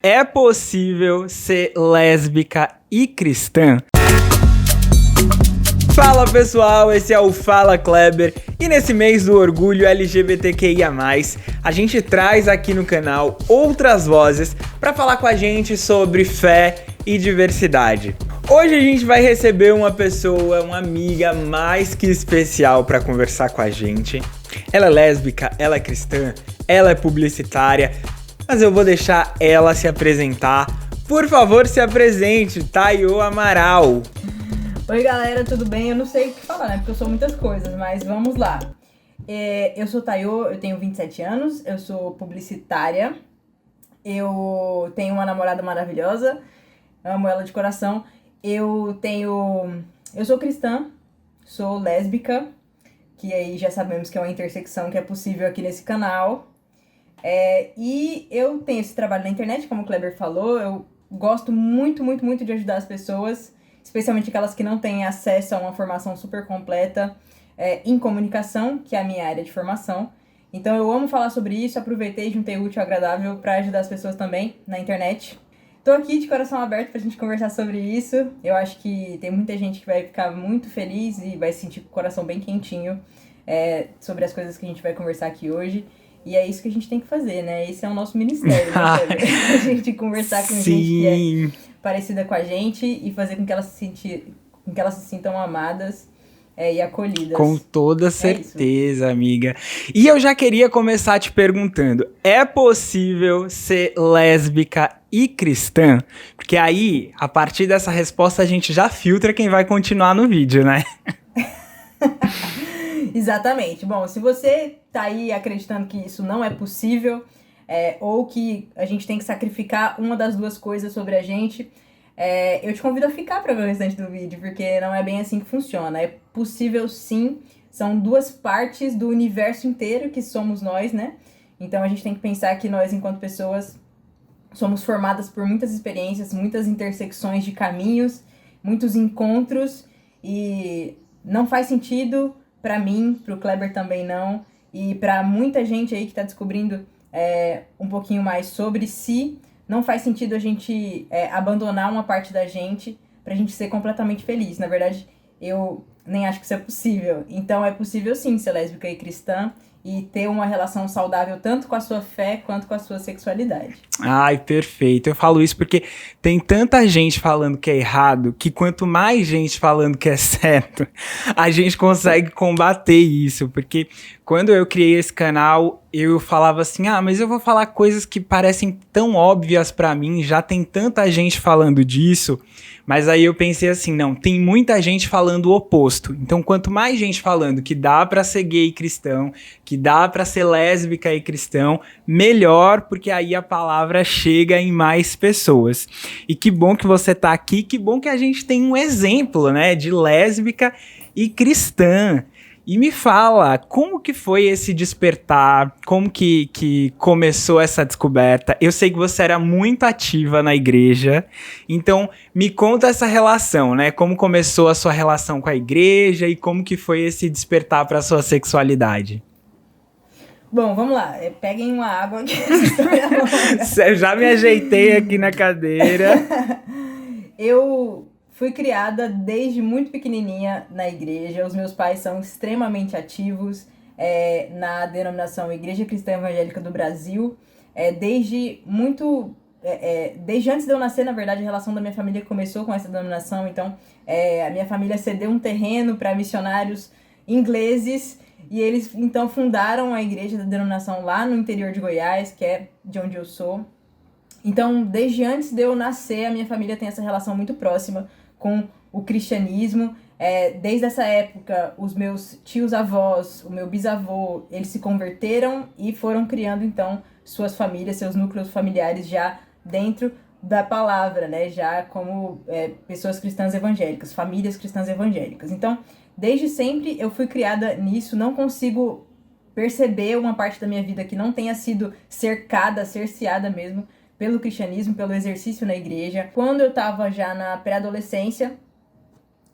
É possível ser lésbica e cristã? Fala pessoal, esse é o Fala Kleber e nesse mês do orgulho LGBTQIA+, a gente traz aqui no canal outras vozes para falar com a gente sobre fé e diversidade. Hoje a gente vai receber uma pessoa, uma amiga mais que especial para conversar com a gente. Ela é lésbica, ela é cristã, ela é publicitária, mas eu vou deixar ela se apresentar. Por favor, se apresente, Tayo Amaral. Oi galera, tudo bem? Eu não sei o que falar, né? Porque eu sou muitas coisas, mas vamos lá. Eu sou Tayo, eu tenho 27 anos, eu sou publicitária, eu tenho uma namorada maravilhosa, amo ela de coração. Eu sou cristã, sou lésbica, que aí já sabemos que é uma intersecção que é possível aqui nesse canal. E eu tenho esse trabalho na internet, como o Kleber falou, eu gosto muito de ajudar as pessoas, especialmente aquelas que não têm acesso a uma formação super completa em comunicação, que é a minha área de formação. Então eu amo falar sobre isso, aproveitei, juntei o útil ao agradável para ajudar as pessoas também na internet. Tô aqui de coração aberto pra gente conversar sobre isso. Eu acho que tem muita gente que vai ficar muito feliz e vai sentir com o coração bem quentinho sobre as coisas que a gente vai conversar aqui hoje. E é isso que a gente tem que fazer, né? Esse é o nosso ministério, né? A gente conversar com gente que é parecida com a gente e fazer com que elas se sintam amadas e acolhidas. Com toda certeza, amiga. E eu já queria começar te perguntando, é possível ser lésbica e cristã? Porque aí, a partir dessa resposta, a gente já filtra quem vai continuar no vídeo, né? Exatamente. Bom, se você tá aí acreditando que isso não é possível, ou que a gente tem que sacrificar uma das duas coisas sobre a gente, eu te convido a ficar para ver o restante do vídeo, porque não é bem assim que funciona. É possível sim, são duas partes do universo inteiro que somos nós, né? Então a gente tem que pensar que nós, enquanto pessoas, somos formadas por muitas experiências, muitas intersecções de caminhos, muitos encontros, e não faz sentido pra mim, pro Kleber também não, e pra muita gente aí que tá descobrindo um pouquinho mais sobre si, não faz sentido a gente abandonar uma parte da gente pra gente ser completamente feliz. Na verdade, eu nem acho que isso é possível. Então é possível sim ser lésbica e cristã e ter uma relação saudável tanto com a sua fé quanto com a sua sexualidade. Ai, perfeito. Eu falo isso porque tem tanta gente falando que é errado, que quanto mais gente falando que é certo, a gente consegue combater isso. Porque quando eu criei esse canal, eu falava assim, mas eu vou falar coisas que parecem tão óbvias pra mim, já tem tanta gente falando disso. Mas aí eu pensei assim, não, tem muita gente falando o oposto. Então, quanto mais gente falando que dá pra ser gay e cristão, que dá pra ser lésbica e cristão, melhor, porque aí a palavra chega em mais pessoas. E que bom que você tá aqui, que bom que a gente tem um exemplo, né, de lésbica e cristã. E me fala, como que foi esse despertar? Como que começou essa descoberta? Eu sei que você era muito ativa na igreja, então me conta essa relação, né? Como começou a sua relação com a igreja e como que foi esse despertar para a sua sexualidade? Bom, vamos lá. Peguem uma água aqui. Eu já me ajeitei aqui na cadeira. Eu fui criada desde muito pequenininha na igreja. Os meus pais são extremamente ativos na denominação Igreja Cristã Evangélica do Brasil. Desde antes de eu nascer, na verdade, a relação da minha família começou com essa denominação. Então, a minha família cedeu um terreno para missionários ingleses e eles, então, fundaram a igreja da denominação lá no interior de Goiás, que é de onde eu sou. Então, desde antes de eu nascer, a minha família tem essa relação muito próxima com o cristianismo. Desde essa época, os meus tios-avós, o meu bisavô, eles se converteram e foram criando, então, suas famílias, seus núcleos familiares já dentro da palavra, né? Já como pessoas cristãs evangélicas, famílias cristãs evangélicas. Então, desde sempre eu fui criada nisso, não consigo perceber uma parte da minha vida que não tenha sido cerceada mesmo pelo cristianismo, pelo exercício na igreja. Quando eu tava já na pré-adolescência,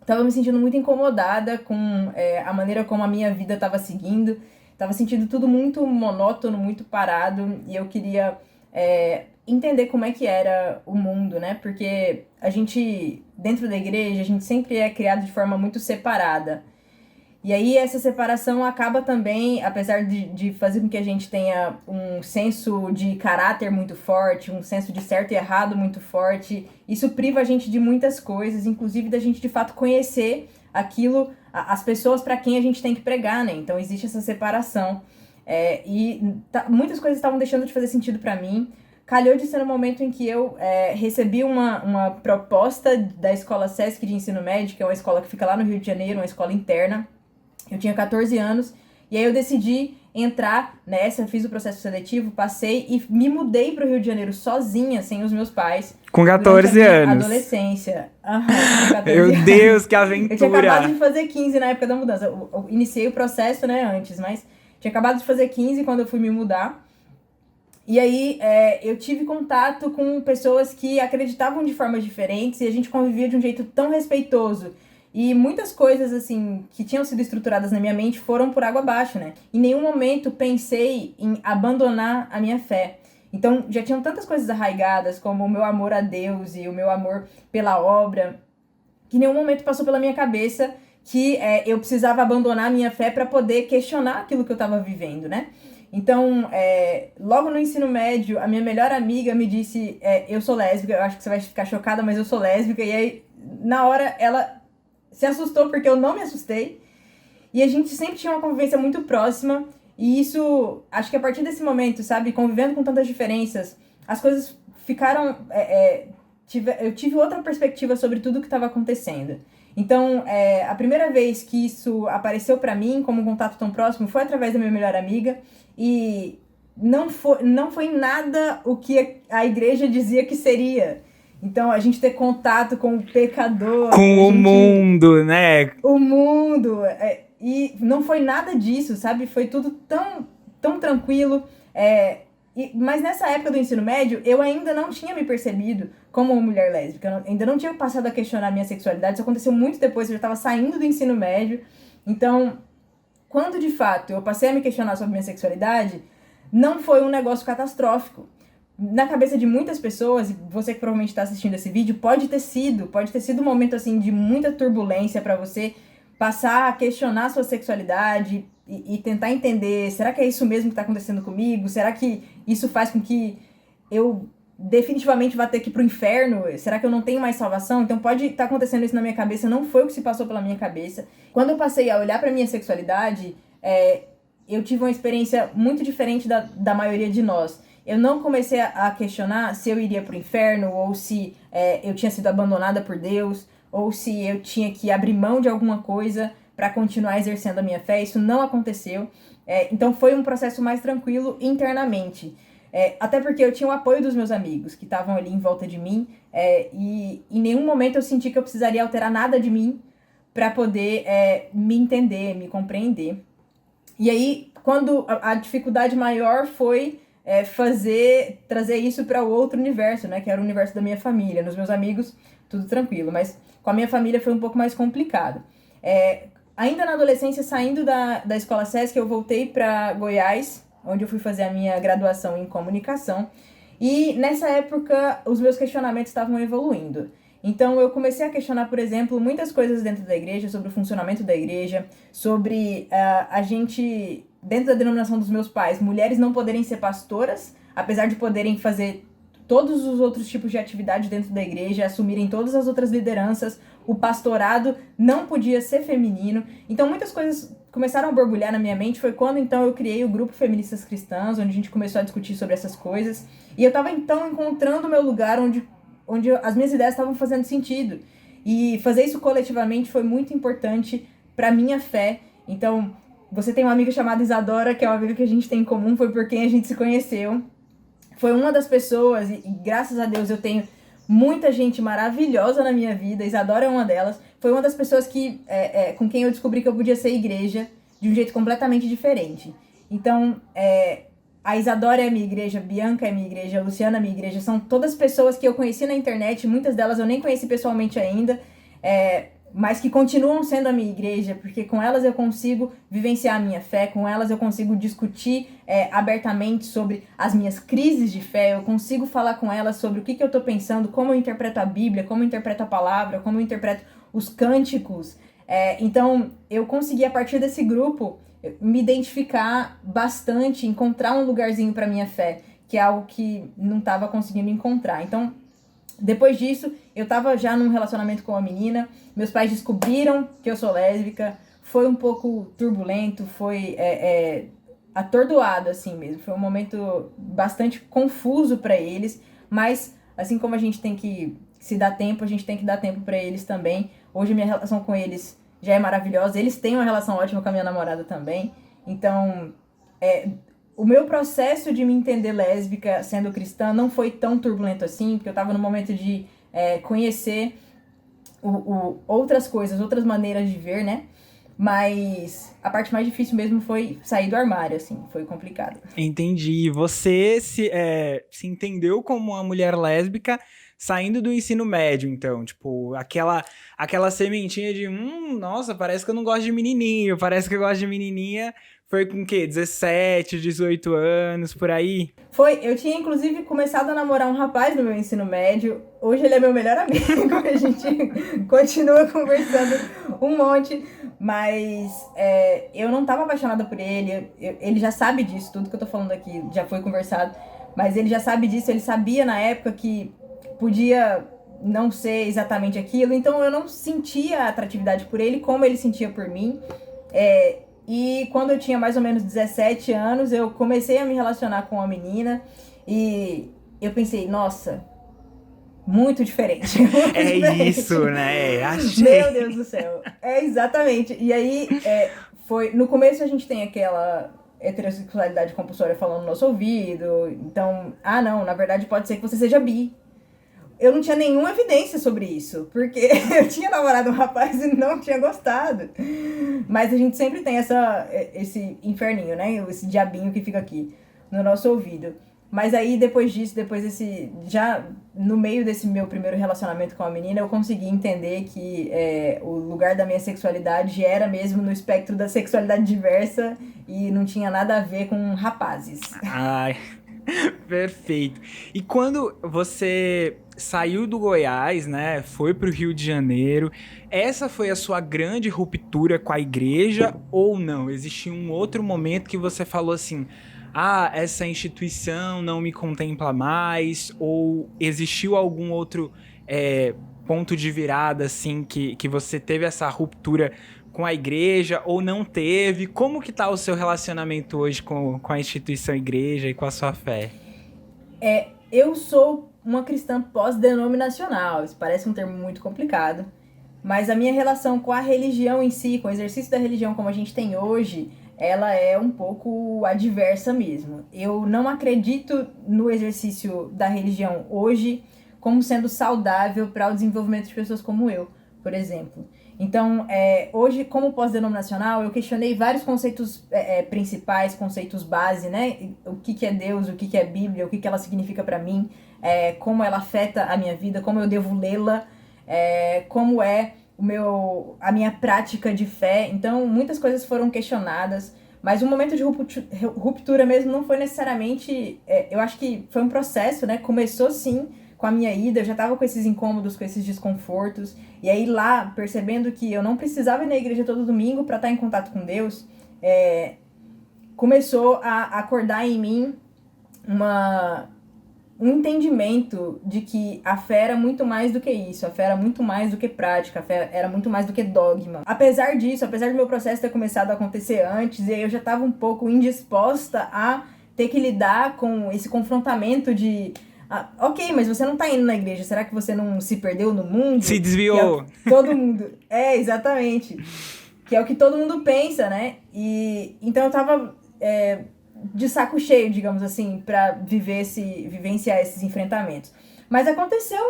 tava me sentindo muito incomodada com a maneira como a minha vida tava seguindo. Tava sentindo tudo muito monótono, muito parado, e eu queria entender como é que era o mundo, né? Porque a gente, dentro da igreja, a gente sempre é criado de forma muito separada. E aí essa separação acaba também, apesar de fazer com que a gente tenha um senso de caráter muito forte, um senso de certo e errado muito forte, isso priva a gente de muitas coisas, inclusive da gente de fato conhecer aquilo, as pessoas para quem a gente tem que pregar, né? Então existe essa separação. Muitas coisas estavam deixando de fazer sentido para mim. Calhou de ser no momento em que eu recebi uma proposta da Escola Sesc de Ensino Médio, que é uma escola que fica lá no Rio de Janeiro, uma escola interna. Eu tinha 14 anos, e aí eu decidi entrar nessa, fiz o processo seletivo, passei e me mudei para o Rio de Janeiro sozinha, sem os meus pais. Com 14 anos. Adolescência. Com 14 Meu anos. Deus, que aventura! Eu tinha acabado de fazer 15 na época da mudança. Eu iniciei o processo, né, antes, mas tinha acabado de fazer 15 quando eu fui me mudar. E aí eu tive contato com pessoas que acreditavam de formas diferentes e a gente convivia de um jeito tão respeitoso. E muitas coisas, assim, que tinham sido estruturadas na minha mente foram por água abaixo, né? Em nenhum momento pensei em abandonar a minha fé. Então, já tinham tantas coisas arraigadas, como o meu amor a Deus e o meu amor pela obra, que em nenhum momento passou pela minha cabeça que eu precisava abandonar a minha fé para poder questionar aquilo que eu estava vivendo, né? Então, logo no ensino médio, a minha melhor amiga me disse, eu sou lésbica, eu acho que você vai ficar chocada, mas eu sou lésbica. E aí, na hora, ela se assustou porque eu não me assustei. E a gente sempre tinha uma convivência muito próxima. E isso, acho que a partir desse momento, sabe, convivendo com tantas diferenças, as coisas ficaram... eu tive outra perspectiva sobre tudo que estava acontecendo. Então, a primeira vez que isso apareceu para mim como um contato tão próximo foi através da minha melhor amiga. E não foi nada o que a igreja dizia que seria. Então, a gente ter contato com o pecador... Com o mundo, né? O mundo. E não foi nada disso, sabe? Foi tudo tão, tão tranquilo. Mas nessa época do ensino médio, eu ainda não tinha me percebido como uma mulher lésbica. Eu ainda não tinha passado a questionar a minha sexualidade. Isso aconteceu muito depois, eu já estava saindo do ensino médio. Então, quando de fato eu passei a me questionar sobre minha sexualidade, não foi um negócio catastrófico. Na cabeça de muitas pessoas, e você que provavelmente está assistindo esse vídeo, pode ter sido um momento assim de muita turbulência para você passar a questionar a sua sexualidade e tentar entender, será que é isso mesmo que está acontecendo comigo? Será que isso faz com que eu definitivamente vá ter que ir pro inferno? Será que eu não tenho mais salvação? Então pode estar acontecendo isso na minha cabeça, não foi o que se passou pela minha cabeça. Quando eu passei a olhar para minha sexualidade, eu tive uma experiência muito diferente da maioria de nós. Eu não comecei a questionar se eu iria pro inferno, ou se eu tinha sido abandonada por Deus, ou se eu tinha que abrir mão de alguma coisa para continuar exercendo a minha fé. Isso não aconteceu. Então foi um processo mais tranquilo internamente. Até porque eu tinha o apoio dos meus amigos, que estavam ali em volta de mim, e em nenhum momento eu senti que eu precisaria alterar nada de mim para poder me entender, me compreender. E aí, quando a dificuldade maior foi trazer isso para o outro universo, né, que era o universo da minha família. Nos meus amigos, tudo tranquilo, mas com a minha família foi um pouco mais complicado. Ainda na adolescência, saindo da escola Sesc, eu voltei para Goiás, onde eu fui fazer a minha graduação em comunicação. E nessa época, os meus questionamentos estavam evoluindo. Então eu comecei a questionar, por exemplo, muitas coisas dentro da igreja, sobre o funcionamento da igreja, sobre a gente, dentro da denominação dos meus pais, mulheres não poderem ser pastoras, apesar de poderem fazer todos os outros tipos de atividade dentro da igreja, assumirem todas as outras lideranças, o pastorado não podia ser feminino. Então muitas coisas começaram a borbulhar na minha mente. Foi quando então eu criei o grupo Feministas Cristãs, onde a gente começou a discutir sobre essas coisas. E eu estava então encontrando o meu lugar onde as minhas ideias estavam fazendo sentido. E fazer isso coletivamente foi muito importante para minha fé. Então, você tem uma amiga chamada Isadora, que é uma amiga que a gente tem em comum, foi por quem a gente se conheceu. Foi uma das pessoas, e graças a Deus eu tenho muita gente maravilhosa na minha vida. Isadora é uma delas. Foi uma das pessoas com quem eu descobri que eu podia ser igreja de um jeito completamente diferente. Então, a Isadora é a minha igreja, a Bianca é a minha igreja, a Luciana é a minha igreja. São todas pessoas que eu conheci na internet, muitas delas eu nem conheci pessoalmente ainda. mas que continuam sendo a minha igreja, porque com elas eu consigo vivenciar a minha fé, com elas eu consigo discutir abertamente sobre as minhas crises de fé, eu consigo falar com elas sobre o que eu estou pensando, como eu interpreto a Bíblia, como eu interpreto a palavra, como eu interpreto os cânticos. Então, eu consegui, a partir desse grupo, me identificar bastante, encontrar um lugarzinho para minha fé, que é algo que não estava conseguindo encontrar. Então, depois disso, eu tava já num relacionamento com uma menina, meus pais descobriram que eu sou lésbica, foi um pouco turbulento, foi atordoado assim mesmo, foi um momento bastante confuso para eles, mas assim como a gente tem que se dar tempo, a gente tem que dar tempo para eles também. Hoje a minha relação com eles já é maravilhosa, eles têm uma relação ótima com a minha namorada também, então o meu processo de me entender lésbica sendo cristã não foi tão turbulento assim, porque eu estava no momento de conhecer outras coisas, outras maneiras de ver, né? Mas a parte mais difícil mesmo foi sair do armário, assim, foi complicado. Entendi. Você se entendeu como uma mulher lésbica saindo do ensino médio, então, tipo, aquela sementinha de, nossa, parece que eu não gosto de menininho, parece que eu gosto de menininha. Foi com o quê? 17, 18 anos, por aí? Foi, eu tinha inclusive começado a namorar um rapaz no meu ensino médio. Hoje ele é meu melhor amigo, a gente continua conversando um monte. Mas eu não tava apaixonada por ele, ele já sabe disso, tudo que eu tô falando aqui já foi conversado. Mas ele já sabe disso, ele sabia na época que podia não ser exatamente aquilo. Então eu não sentia atratividade por ele como ele sentia por mim. E quando eu tinha mais ou menos 17 anos, eu comecei a me relacionar com uma menina e eu pensei, nossa, muito diferente. Isso, né? Achei. Meu Deus do céu. Exatamente. E aí, foi... No começo a gente tem aquela heterossexualidade compulsória falando no nosso ouvido. Então, não, na verdade pode ser que você seja bi. Eu não tinha nenhuma evidência sobre isso, porque eu tinha namorado um rapaz e não tinha gostado. Mas a gente sempre tem esse inferninho, né? Esse diabinho que fica aqui no nosso ouvido. Mas aí, depois disso, já no meio desse meu primeiro relacionamento com a menina, eu consegui entender que o lugar da minha sexualidade era mesmo no espectro da sexualidade diversa e não tinha nada a ver com rapazes. Ai, perfeito. E quando você saiu do Goiás, né, foi pro Rio de Janeiro, essa foi a sua grande ruptura com a igreja ou não? Existia um outro momento que você falou assim, essa instituição não me contempla mais, ou existiu algum outro ponto de virada, assim, que você teve essa ruptura com a igreja, ou não teve? Como que tá o seu relacionamento hoje com a instituição igreja e com a sua fé? Eu sou uma cristã pós-denominacional, isso parece um termo muito complicado, mas a minha relação com a religião em si, com o exercício da religião como a gente tem hoje, ela é um pouco adversa mesmo. Eu não acredito no exercício da religião hoje como sendo saudável para o desenvolvimento de pessoas como eu, por exemplo. Então, hoje, como pós-denominacional, eu questionei vários conceitos principais, conceitos base, né? O que é Deus, o que é Bíblia, o que ela significa para mim, como ela afeta a minha vida, como eu devo lê-la, como é a minha prática de fé. Então, muitas coisas foram questionadas, mas o momento de ruptura mesmo não foi necessariamente... eu acho que foi um processo, né? Começou, sim, com a minha ida, eu já tava com esses incômodos, com esses desconfortos, e aí lá, percebendo que eu não precisava ir na igreja todo domingo para estar em contato com Deus, começou a acordar em mim um entendimento de que a fé era muito mais do que isso, a fé era muito mais do que prática, a fé era muito mais do que dogma. Apesar disso, apesar do meu processo ter começado a acontecer antes, eu já estava um pouco indisposta a ter que lidar com esse confrontamento de... ok, mas você não tá indo na igreja, será que você não se perdeu no mundo? Se desviou. Todo mundo. Exatamente. Que é o que todo mundo pensa, né? E então eu tava de saco cheio, digamos assim, pra vivenciar esses enfrentamentos. Mas aconteceu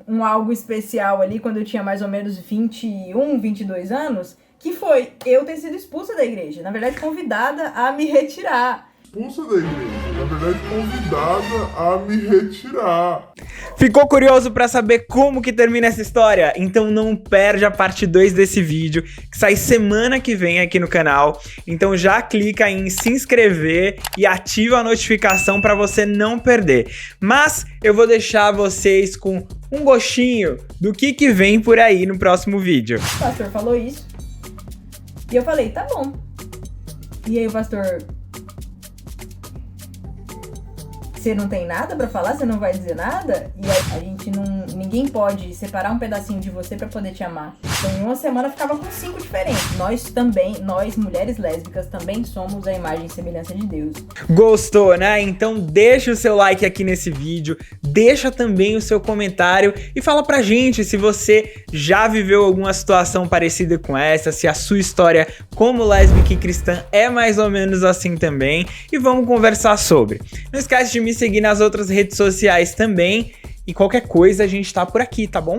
um algo especial ali, quando eu tinha mais ou menos 21, 22 anos, que foi eu ter sido expulsa da igreja. Na verdade, convidada a me retirar. expulsa da igreja, na verdade convidada a me retirar. Ficou curioso pra saber como que termina essa história? Então não perde a parte 2 desse vídeo, que sai semana que vem aqui no canal. Então já clica em se inscrever e ativa a notificação pra você não perder. Mas eu vou deixar vocês com um gostinho do que vem por aí no próximo vídeo. O pastor falou isso. E eu falei, tá bom. E aí o pastor... Você não tem nada pra falar? Você não vai dizer nada? E aí a gente não... Ninguém pode separar um pedacinho de você pra poder te amar. Então em uma semana ficava com 5 diferentes. Nós mulheres lésbicas, também somos a imagem e semelhança de Deus. Gostou, né? Então deixa o seu like aqui nesse vídeo, deixa também o seu comentário e fala pra gente se você já viveu alguma situação parecida com essa, se a sua história como lésbica e cristã é mais ou menos assim também, e vamos conversar sobre. Não esquece de me seguir nas outras redes sociais também, e qualquer coisa a gente tá por aqui, tá bom?